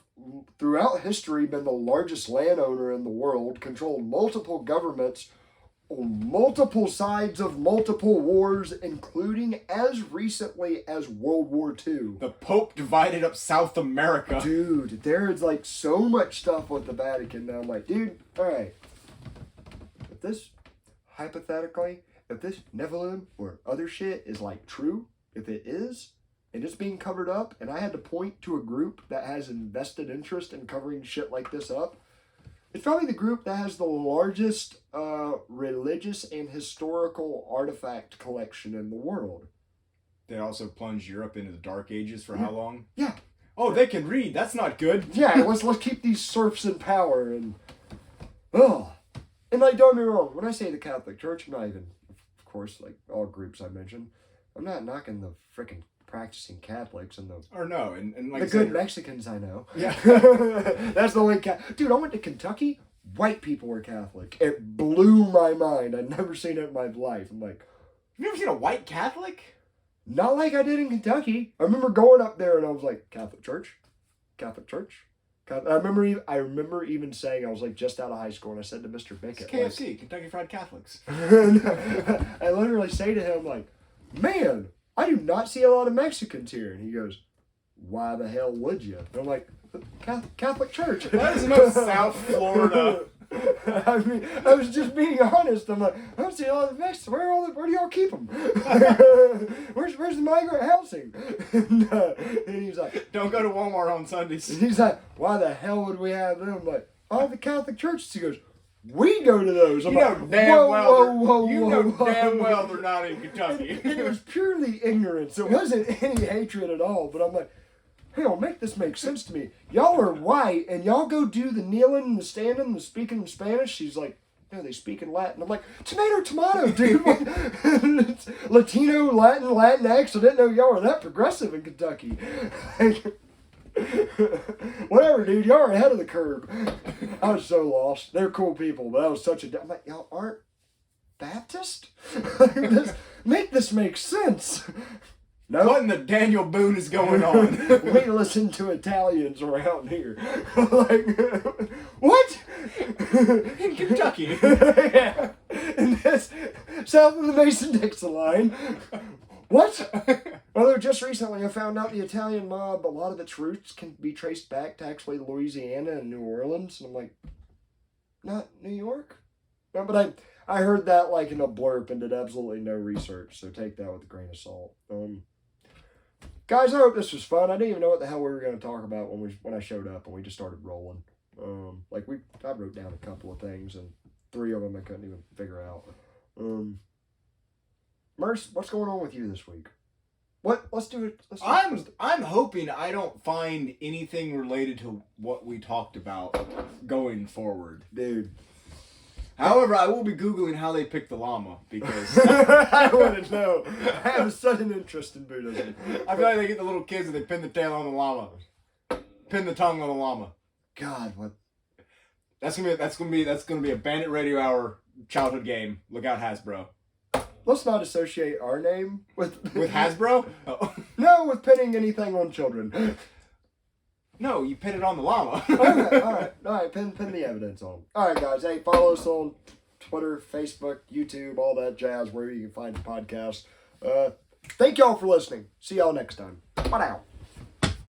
throughout history, been the largest landowner in the world, controlled multiple governments on multiple sides of multiple wars, including as recently as World War II. The Pope divided up South America. Dude, there's like so much stuff with the Vatican now. I'm like, dude, all right. If this, hypothetically, if this Nephilim or other shit is like true, if it is, and it's being covered up, and I had to point to a group that has invested interest in covering shit like this up, it's probably the group that has the largest religious and historical artifact collection in the world. They also plunged Europe into the Dark Ages for how long? Yeah. Oh, they can read. That's not good. Yeah, let's keep these serfs in power and and like, don't get me wrong, when I say the Catholic Church, I'm not even, of course, like all groups I mentioned, I'm not knocking the frickin' practicing Catholics and and like the good Mexicans I know. Yeah. That's the only dude, I went to Kentucky, white people were Catholic. It blew my mind. I'd never seen it in my life. I'm like, you ever seen a white Catholic? not like I did in Kentucky. I remember going up there and I was like, Catholic Church? Catholic Church? I remember even saying, I was like just out of high school, and I said to Mr. Bickett, it's KFC, Kentucky Fried Catholics. I literally say to him, like, man, I do not see a lot of Mexicans here. And he goes, why the hell would you? And I'm like, Catholic Church. That is no South Florida. I mean, I was just being honest. I'm like, I don't see a lot of Mexicans. Where do y'all keep them? Where's the migrant housing? And he's like, don't go to Walmart on Sundays. And he's like, why the hell would we have them? I'm like, all the Catholic churches. He goes, we go to those. I'm you like, know damn whoa, damn well they're not in Kentucky. And it was purely ignorance. It wasn't any hatred at all. But I'm like, hell, make this make sense to me. Y'all are white, and y'all go do the kneeling and the standing and the speaking in Spanish. She's like, no, they speak in Latin. I'm like, tomato, dude. It's Latino, Latinx. I didn't know y'all were that progressive in Kentucky. Whatever, dude. Y'all are ahead of the curve. I was so lost. They're cool people, but that was such a... I'm like, y'all aren't Baptist? Make this make sense. No. What in the Daniel Boone is going on? We listen to Italians around here. Like, what? In Kentucky. Yeah. And this, south of the Mason-Dixon line. What? Although just recently I found out the Italian mob, a lot of its roots can be traced back to actually Louisiana and New Orleans. And I'm like, not New York? No, but I heard that like in a blurb and did absolutely no research, so take that with a grain of salt. Guys, I hope this was fun. I didn't even know what the hell we were going to talk about when I showed up and we just started rolling. I wrote down a couple of things and 3 of them I couldn't even figure out. Merce, what's going on with you this week? Let's do it. I'm hoping I don't find anything related to what we talked about going forward, dude. However, I will be Googling how they picked the llama, because... I want to know. I have such an interest in Buddhism. I feel like they get the little kids and they pin the tail on the llama. Pin the tongue on the llama. God, what? That's gonna be a Bandit Radio Hour childhood game. Look out, Hasbro. Let's not associate our name with Hasbro? Oh. No, with pinning anything on children. No, you pin it on the llama. Okay, all right. Pin the evidence on. All right, guys. Hey, follow us on Twitter, Facebook, YouTube, all that jazz, where you can find the podcast. Thank y'all for listening. See y'all next time. Bye now.